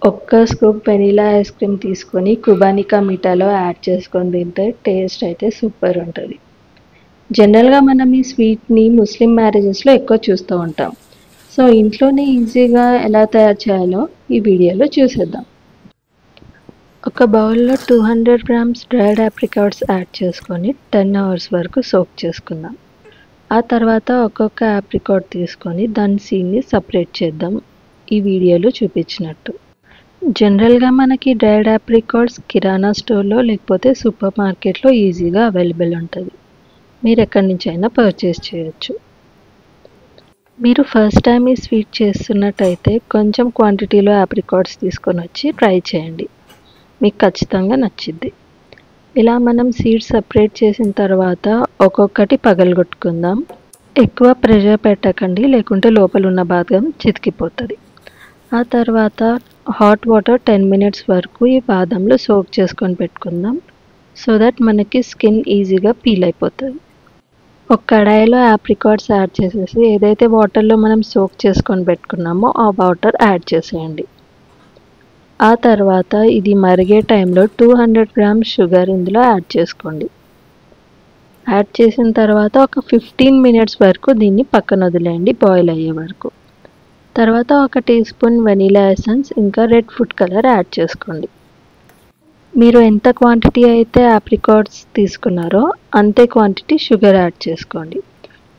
ఒక్క scoop vanilla ice cream తీసుకొని కుబానికా మిఠాలో add చేసుకొని తింటే టేస్ట్ అయితే సూపర్ ఉంటుంది. జనరల్గా మనం ఈ స్వీట్ని ముస్లిం మ్యారేజెస్లో ఎక్కువ చూస్తూ ఉంటాం. సో ఇంట్లోనే ఈజీగా ఎలా తయారు చేయాలో ఈ వీడియోలో చూసేద్దాం. ఒక బౌల్లో 200 గ్రామ్స్ డ్రైడ్ ఆప్రికాట్స్ యాడ్ చేసుకొని 10 అవర్స్ వరకు సోక్ చేసుకుందాం. ఆ తర్వాత ఒక్కొక్క ఆప్రికాట్ తీసుకొని దాని సీడ్ని సపరేట్ చేద్దాం, ఈ వీడియోలో చూపించినట్టు. జనరల్గా మనకి డ్రైడ్ ఆప్రికాట్స్ కిరాణా స్టోర్లో లేకపోతే సూపర్ మార్కెట్లో ఈజీగా అవైలబుల్ ఉంటుంది. మీరు ఎక్కడి నుంచి అయినా పర్చేస్ చేయొచ్చు. మీరు ఫస్ట్ టైం ఈ స్వీట్ చేస్తున్నట్టయితే కొంచెం క్వాంటిటీలో ఆప్రికాట్స్ తీసుకొని వచ్చి ట్రై చేయండి, మీకు ఖచ్చితంగా నచ్చిద్ది. ఇలా మనం సీడ్స్ సపరేట్ చేసిన తర్వాత ఒక్కొక్కటి పగలగొట్టుకుందాం. ఎక్కువ ప్రెషర్ పెట్టకండి, లేకుంటే లోపల ఉన్న భాగం చితికిపోతుంది. ఆ తర్వాత హాట్ వాటర్ 10 మినిట్స్ వరకు ఈ బాదంలో సోక్ చేసుకొని పెట్టుకుందాం, సో దట్ మనకి స్కిన్ ఈజీగా పీల్ అయిపోతుంది. ఒక కడాయిలో ఆప్రికాట్స్ యాడ్ చేసేసి ఏదైతే వాటర్లో మనం సోక్ చేసుకొని పెట్టుకున్నామో ఆ వాటర్ యాడ్ చేసేయండి. ఆ తర్వాత ఇది మరిగే టైంలో 200 గ్రామ్స్ షుగర్ ఇందులో యాడ్ చేసుకోండి. యాడ్ చేసిన తర్వాత ఒక 15 మినిట్స్ వరకు దీన్ని పక్కన వదిలేయండి, బాయిల్ అయ్యే వరకు. తర్వాత ఒక టీ స్పూన్ వెనీలా ఎసెన్స్ ఇంకా రెడ్ ఫుడ్ కలర్ యాడ్ చేసుకోండి. మీరు ఎంత క్వాంటిటీ అయితే ఆప్రికాట్స్ తీసుకున్నారో అంతే క్వాంటిటీ షుగర్ యాడ్ చేసుకోండి.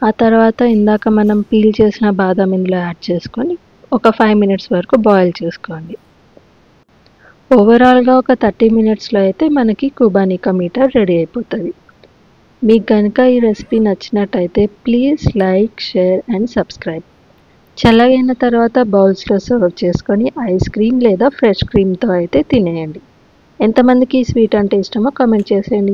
ఆ తర్వాత ఇందాక మనం పీల్ చేసిన బాదం ఇందులో యాడ్ చేసుకొని ఒక 5 మినిట్స్ వరకు బాయిల్ చేసుకోండి. ఓవరాల్గా ఒక 30 మినిట్స్లో అయితే మనకి కుబానికా మీఠా రెడీ అయిపోతుంది. మీకు కనుక ఈ రెసిపీ నచ్చినట్టయితే please like, share and subscribe. చల్లగైన తర్వాత బౌల్స్లో సర్వ్ చేసుకొని ఐస్ క్రీమ్ లేదా ఫ్రెష్ క్రీమ్తో అయితే తినేయండి. ఎంతమందికి ఈ స్వీట్ అంటే ఇష్టమో కామెంట్ చేసేయండి.